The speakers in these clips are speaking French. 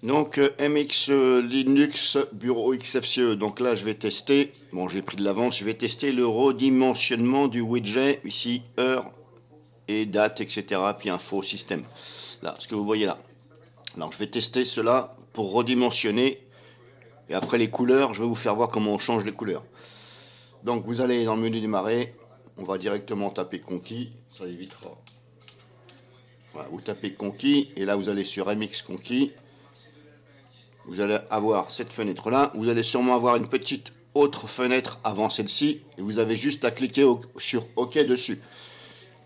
Donc MX Linux Bureau XFCE. Donc là je vais tester, bon j'ai pris de l'avance, je vais tester le redimensionnement du widget, ici heure et date, etc. Puis info système. Là, ce que vous voyez là. Alors je vais tester cela pour redimensionner. Et après les couleurs, je vais vous faire voir comment on change les couleurs. Donc vous allez dans le menu démarrer, on va directement taper conquis, ça évitera. Voilà, vous tapez conquis et là vous allez sur MX conquis. Vous allez avoir cette fenêtre là, vous allez sûrement avoir une petite autre fenêtre avant celle-ci et vous avez juste à cliquer sur OK dessus.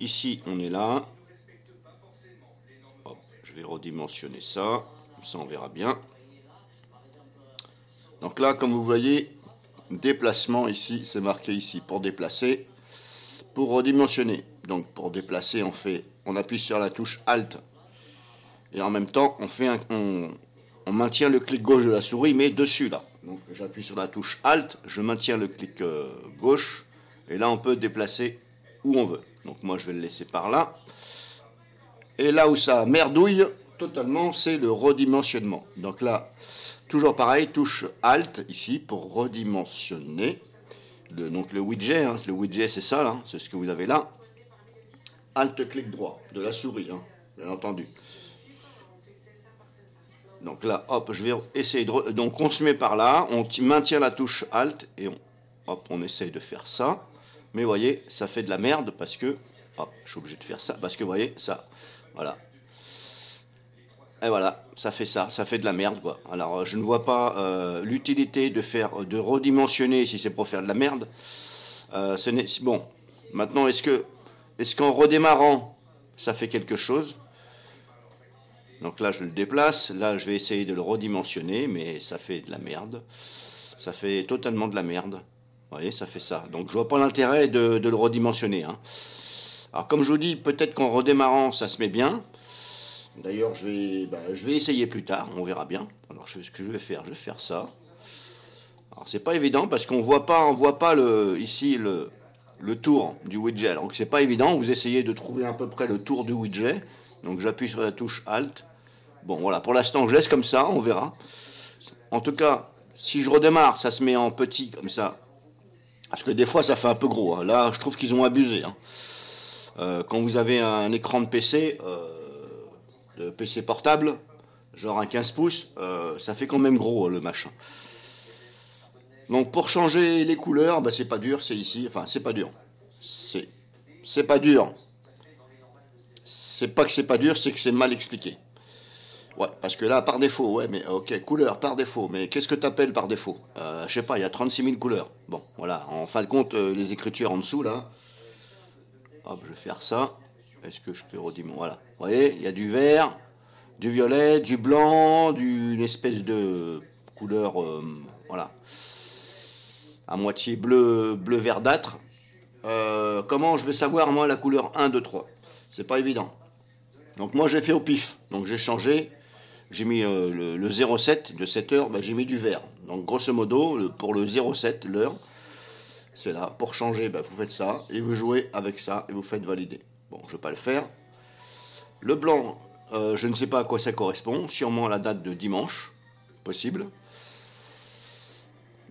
Ici on est là. Hop, je vais redimensionner ça, comme ça on verra bien. Donc là comme vous voyez, déplacement ici, c'est marqué ici pour déplacer, pour redimensionner. Donc pour déplacer on appuie sur la touche Alt et en même temps on maintient le clic gauche de la souris, mais dessus là. Donc j'appuie sur la touche Alt, je maintiens le clic gauche, et là on peut déplacer où on veut. Donc moi je vais le laisser par là. Et là où ça merdouille totalement, c'est le redimensionnement. Donc là, toujours pareil, touche Alt ici pour redimensionner. Donc le widget, hein, le widget c'est ça, là, c'est ce que vous avez là. Alt clic droit de la souris, hein, bien entendu. Donc là, hop, je vais essayer de... Donc on se met par là, on maintient la touche Alt et on essaye de faire ça. Mais vous voyez, ça fait de la merde parce que... Hop, je suis obligé de faire ça parce que vous voyez, ça... Voilà. Et voilà, ça fait ça, ça fait de la merde quoi. Alors je ne vois pas l'utilité de redimensionner si c'est pour faire de la merde. Bon, maintenant est-ce qu'en redémarrant, ça fait quelque chose? Donc là, je le déplace. Là, je vais essayer de le redimensionner, mais ça fait de la merde. Ça fait totalement de la merde. Vous voyez, ça fait ça. Donc, je vois pas l'intérêt de le redimensionner. Hein. Alors, comme je vous dis, peut-être qu'en redémarrant, ça se met bien. D'ailleurs, je vais essayer plus tard. On verra bien. Alors, ce que je vais faire ça. Alors, c'est pas évident parce qu'on voit pas ici le tour du widget. Donc, c'est pas évident. Vous essayez de trouver à peu près le tour du widget. Donc, j'appuie sur la touche Alt. Bon, voilà, pour l'instant, je laisse comme ça, on verra. En tout cas, si je redémarre, ça se met en petit, comme ça. Parce que des fois, ça fait un peu gros. Hein. Là, je trouve qu'ils ont abusé. Hein. Quand vous avez un écran de PC portable, genre un 15 pouces, ça fait quand même gros, le machin. Donc, pour changer les couleurs, bah, c'est pas dur, c'est ici. Enfin, c'est pas dur. C'est pas dur. C'est pas que c'est pas dur, c'est que c'est mal expliqué. Ouais, parce que là, par défaut, ouais, mais ok, couleur par défaut. Mais qu'est-ce que tu appelles par défaut? Je sais pas, il y a 36 000 couleurs. Bon, voilà, en fin de compte, les écritures en dessous, là. Hop, je vais faire ça. Est-ce que je peux redimensionner? Voilà. Vous voyez, il y a du vert, du violet, du blanc, une espèce de couleur, voilà, à moitié bleu verdâtre. Comment je vais savoir, moi, la couleur 1, 2, 3? C'est pas évident. Donc moi, j'ai fait au pif. Donc j'ai changé. J'ai mis le 07 de cette heure, bah, j'ai mis du vert. Donc grosso modo, pour le 07, l'heure, c'est là. Pour changer, bah, vous faites ça, et vous jouez avec ça, et vous faites valider. Bon, je ne vais pas le faire. Le blanc, je ne sais pas à quoi ça correspond, sûrement à la date de dimanche, possible.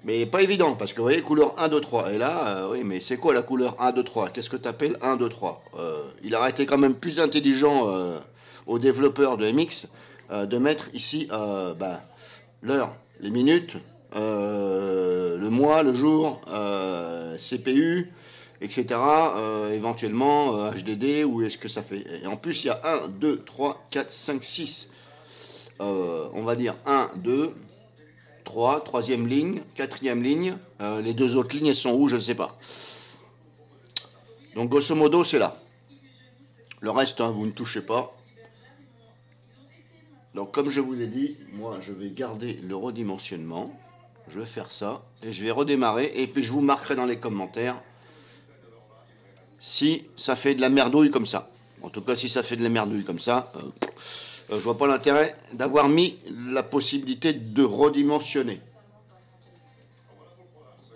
Mais pas évident, parce que vous voyez, couleur 1, 2, 3. Et là, oui, mais c'est quoi la couleur 1, 2, 3? Qu'est-ce que tu appelles 1, 2, 3? Il aurait été quand même plus intelligent aux développeurs de MX de mettre ici l'heure, les minutes, le mois, le jour, CPU, etc. Éventuellement HDD, ou est-ce que ça fait... Et en plus, il y a 1, 2, 3, 4, 5, 6. On va dire 1, 2, 3, troisième ligne, quatrième ligne. Les deux autres lignes, elles sont où? Je ne sais pas. Donc, grosso modo, c'est là. Le reste, hein, vous ne touchez pas. Donc comme je vous ai dit, moi je vais garder le redimensionnement, je vais faire ça, et je vais redémarrer, et puis je vous marquerai dans les commentaires si ça fait de la merdouille comme ça. En tout cas, si ça fait de la merdouille comme ça, je vois pas l'intérêt d'avoir mis la possibilité de redimensionner.